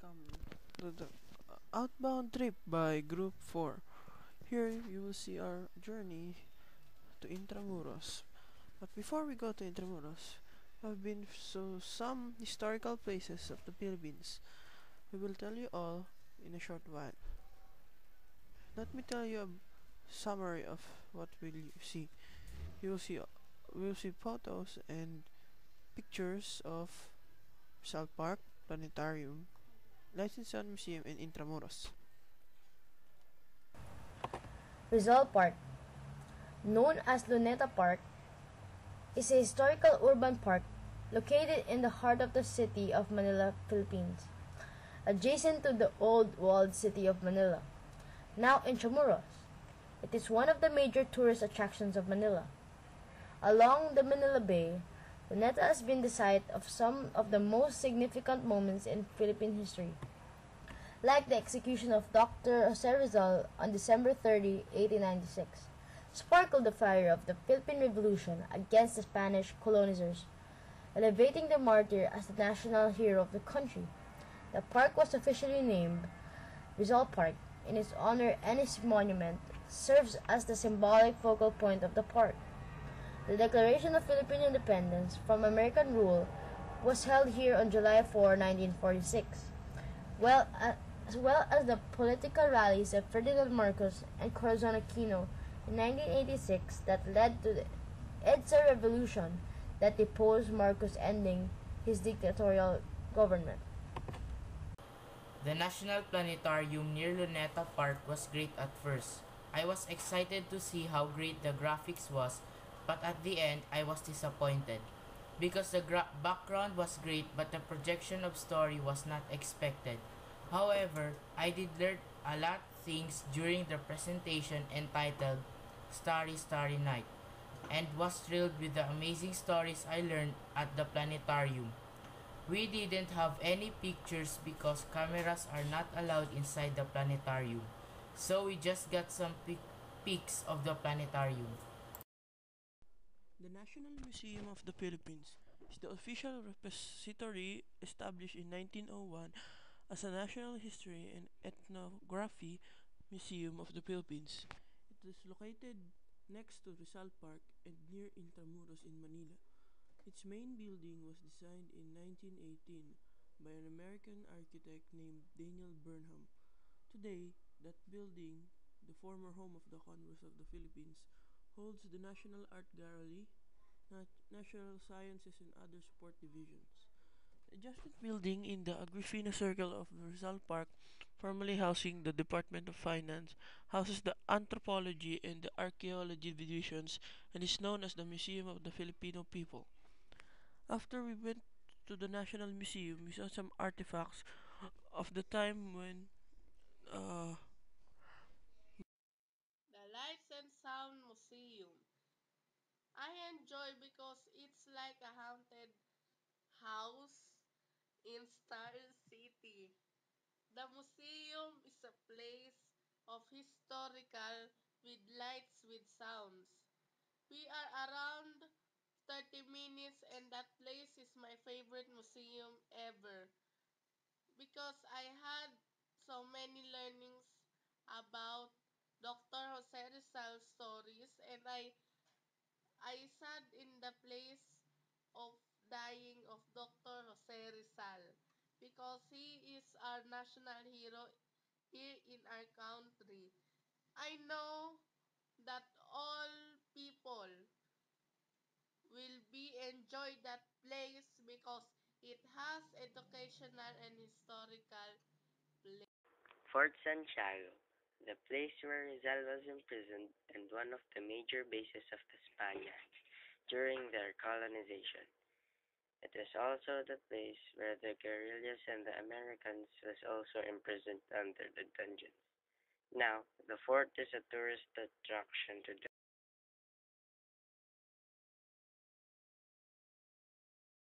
welcome to the Outbound Trip by Group 4. Here you will see our journey to Intramuros. But before we go to Intramuros, I've been to some historical places of the Philippines. We will tell you all in a short while. Let me tell you a summary of what we'll see. You will see we'll see photos and pictures of Rizal Park, Planetarium, Liechtenstein Museum, and Intramuros. Rizal Park, known as Luneta Park, is a historical urban park located in the heart of the city of Manila, Philippines, adjacent to the old walled city of Manila, now Intramuros. It is one of the major tourist attractions of Manila. Along the Manila Bay, Luneta has been the site of some of the most significant moments in Philippine history, like the execution of Dr. Jose Rizal on December 30, 1896, sparkled the fire of the Philippine Revolution against the Spanish colonizers, elevating the martyr as the national hero of the country. The park was officially named Rizal Park in his honor, and his monument serves as the symbolic focal point of the park. The Declaration of Philippine Independence from American rule was held here on July 4, 1946, as well as the political rallies of Ferdinand Marcos and Corazon Aquino in 1986 that led to the EDSA revolution that deposed Marcos, ending his dictatorial government. The National Planetarium near Luneta Park was great at first. I was excited to see how great the graphics was, but at the end I was disappointed. Because the background was great but the projection of story was not expected. However, I did learn a lot things during the presentation entitled Starry Starry Night, and was thrilled with the amazing stories I learned at the planetarium. We didn't have any pictures because cameras are not allowed inside the planetarium, so we just got some pics of the planetarium. The National Museum of the Philippines is the official repository established in 1901 as a National History and Ethnography Museum of the Philippines. It is located next to Rizal Park and near Intramuros in Manila. Its main building was designed in 1918 by an American architect named Daniel Burnham. Today, that building, the former home of the Congress of the Philippines, holds the National Art Gallery, National Sciences and other sport divisions. The adjacent building in the Agrifina Circle of Rizal Park, formerly housing the Department of Finance, houses the Anthropology and the Archaeology divisions and is known as the Museum of the Filipino People. After we went to the National Museum, we saw some artifacts of the time when uh, The Lights and Sound Museum. I enjoy because it's like a haunted house in Star City. The museum is a place of historical with lights with sounds. We are around 30 minutes and that place is my favorite museum ever because I had so many learnings about Dr. Jose Rizal's stories and I sat in the place of dying of Dr. Jose Rizal because he is our national hero here in our country. I know that all people will be enjoy that place because it has educational and historical place. Fort Santiago, the place where Rizal was imprisoned and one of the major bases of the Spaniards during their colonization. It is also the place where the guerrillas and the Americans was also imprisoned under the dungeons. Now, the fort is a tourist attraction today.